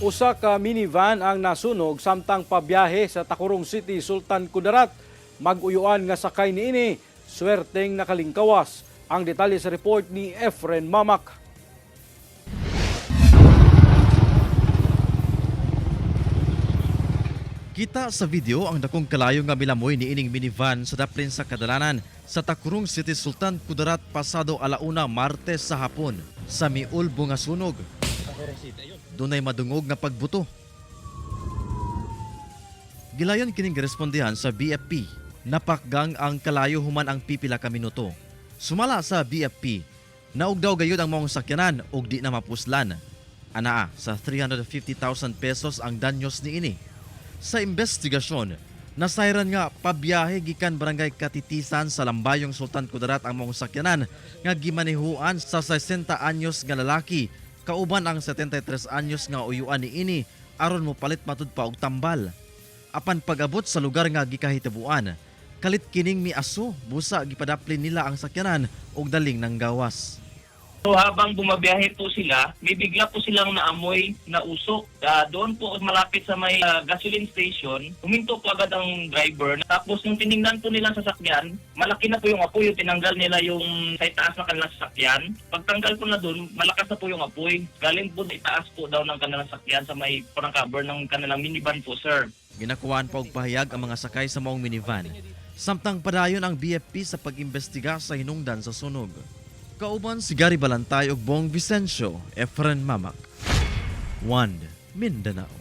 Usa ka minivan ang nasunog samtang pabiyahe sa Tacurong City, Sultan Kudarat. Mag-uyuan nga sakay niini, swerteng nakalingkawas. Ang detalye sa report ni Efren Mamak. Kita sa video ang dakong kalayo nga milamoy ni ining minivan sa daplin sa kadalanan sa Tacurong City, Sultan Kudarat pasado alauna Martes sa hapon sa miulbo nga sunog. Dunay madungog nga pagbuto. Gilayon kining respondihan sa BFP. Napakgang ang kalayo human ang pipila ka minuto. Sumala sa BFP, naog daw gayud ang maong sakyanan ug di na mapuslan. Anaa sa 350,000 pesos ang danyos niini. Sa investigasyon, nasayran nga pabiyahe gikan barangay Katitisan sa Lambayong Sultan Kudarat ang maong sakyanan nga gimanihuan sa 60 anyos nga lalaki. Kauban ang 73 anyos nga uyuan niini aron mo palit matud pa og tambal. Apan pag-abot sa lugar nga gikahitabuan, kalit kining miaso busa gipadaplin nila ang sakyanan og daling nang gawas. So habang bumabiyahe po sila, may bigla po silang naamoy na usok. Doon po malapit sa may gasoline station, huminto po agad ang driver. Tapos nung tiningnan po nilang sasakyan, malaki na po yung apoy. Tinanggal nila yung sa itaas ng kanilang sasakyan. Pagtanggal po na doon, malakas na po yung apoy. Galing po sa itaas po daw ng kanilang sasakyan sa may parang cover ng kanilang minivan po, sir. Ginakuhaan pa og pahayag ang mga sakay sa maong minivan. Samtang padayon ang BFP sa pag-imbestiga sa hinungdan sa sunog. Kauban si Gary Balantay ug Bong Vicencio, Efren Mamak. 1 Mindanao.